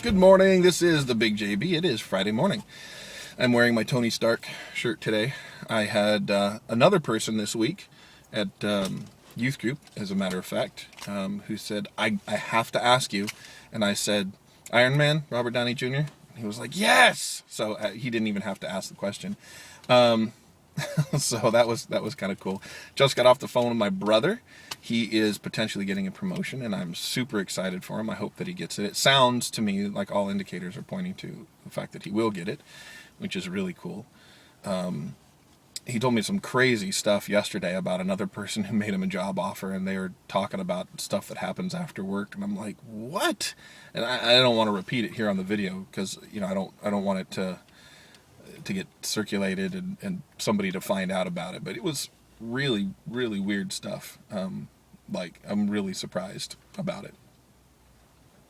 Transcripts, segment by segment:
Good morning, this is the Big JB. It is Friday morning. I'm wearing my Tony Stark shirt today. I had another person this week at youth group, as a matter of fact, who said, I have to ask you. And I said, Iron Man, Robert Downey Jr.? He was like, yes! So he didn't even have to ask the question. So that was kind of cool. Just got off the phone with my brother. He is potentially getting a promotion, and I'm super excited for him. I hope that he gets it. It sounds to me like all indicators are pointing to the fact that he will get it, which is really cool. He told me some crazy stuff yesterday about another person who made him a job offer, and they were talking about stuff that happens after work, and I'm like, what? And I don't want to repeat it here on the video because I don't want it to get circulated and somebody to find out about it. But it was really, really weird stuff. Like, I'm really surprised about it.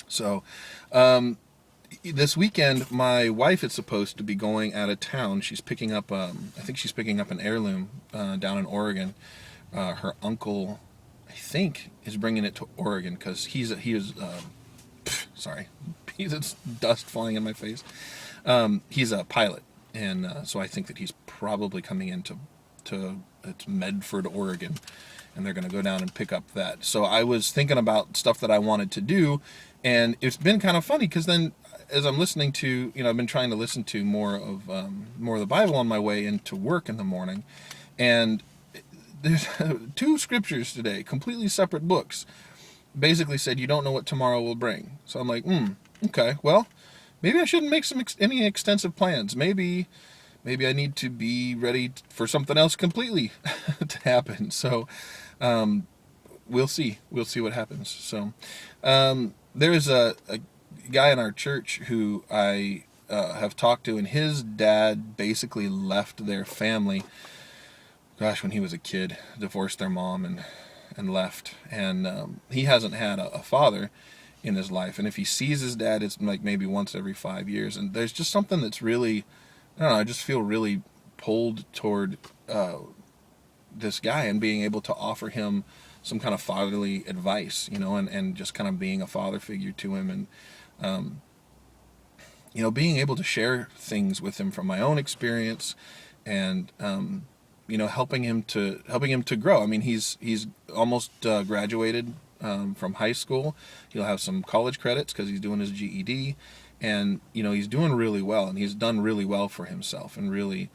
So, this weekend, my wife is supposed to be going out of town. She's picking up, I think she's picking up an heirloom down in Oregon. Her uncle, I think, is bringing it to Oregon because sorry, it's dust flying in my face. He's a pilot, and so I think that he's probably coming into it's Medford, Oregon, and they're going to go down and pick up that. So I was thinking about stuff that I wanted to do, and it's been kind of funny because then as I'm listening to, I've been trying to listen to more of the Bible on my way into work in the morning, and there's two scriptures today, completely separate books, basically said you don't know what tomorrow will bring. So I'm like, okay, well, maybe I shouldn't make any extensive plans. Maybe I need to be ready for something else completely to happen. So we'll see. We'll see what happens. So there is a guy in our church who I have talked to, and his dad basically left their family, when he was a kid, divorced their mom and left. And he hasn't had a father in his life. And if he sees his dad, it's like maybe once every 5 years. And there's just something that's really, I don't know, I just feel really pulled toward this guy and being able to offer him some kind of fatherly advice, and just kind of being a father figure to him, and being able to share things with him from my own experience, and helping him to grow. I mean, he's almost graduated from high school. He'll have some college credits because he's doing his GED. And, he's doing really well, and he's done really well for himself and really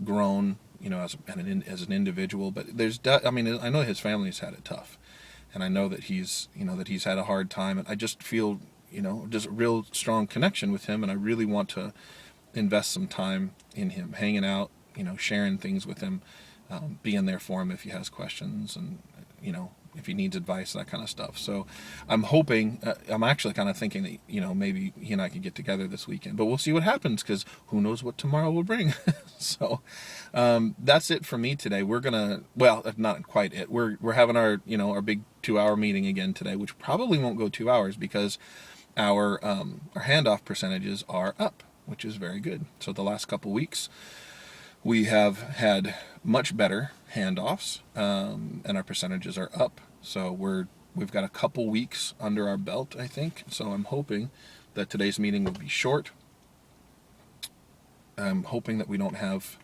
grown, as an individual. But I know his family's had it tough, and I know that he's had a hard time, and I just feel, just a real strong connection with him, and I really want to invest some time in him, hanging out, sharing things with him, being there for him if he has questions, and, if he needs advice, that kind of stuff. So I'm hoping, I'm actually kind of thinking that, maybe he and I could get together this weekend, but we'll see what happens because who knows what tomorrow will bring. So that's it for me today. We're going to, well, not quite it. We're having our big 2-hour meeting again today, which probably won't go 2 hours because our handoff percentages are up, which is very good. So the last couple weeks, we have had much better handoffs, and our percentages are up. So we've got a couple weeks under our belt, I think. So I'm hoping that today's meeting will be short. I'm hoping that we don't have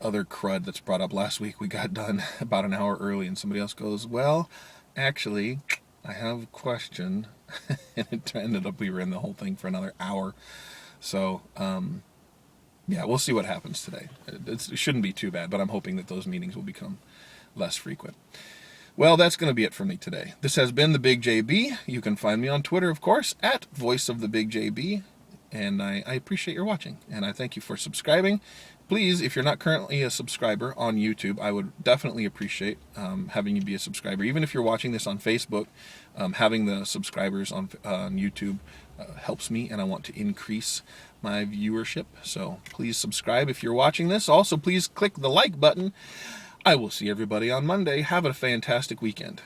other crud that's brought up. Last week we got done about an hour early, and somebody else goes, well, actually, I have a question. And it ended up we were in the whole thing for another hour. So yeah, we'll see what happens today. It shouldn't be too bad, but I'm hoping that those meetings will become less frequent. Well, that's going to be it for me today. This has been the Big JB. You can find me on Twitter, of course, at VOICEOFTHEBIGJB. And I appreciate your watching, and I thank you for subscribing. Please, if you're not currently a subscriber on YouTube, I would definitely appreciate having you be a subscriber. Even if you're watching this on Facebook, having the subscribers on YouTube helps me, and I want to increase my viewership. So please subscribe if you're watching this. Also, please click the like button. I will see everybody on Monday. Have a fantastic weekend.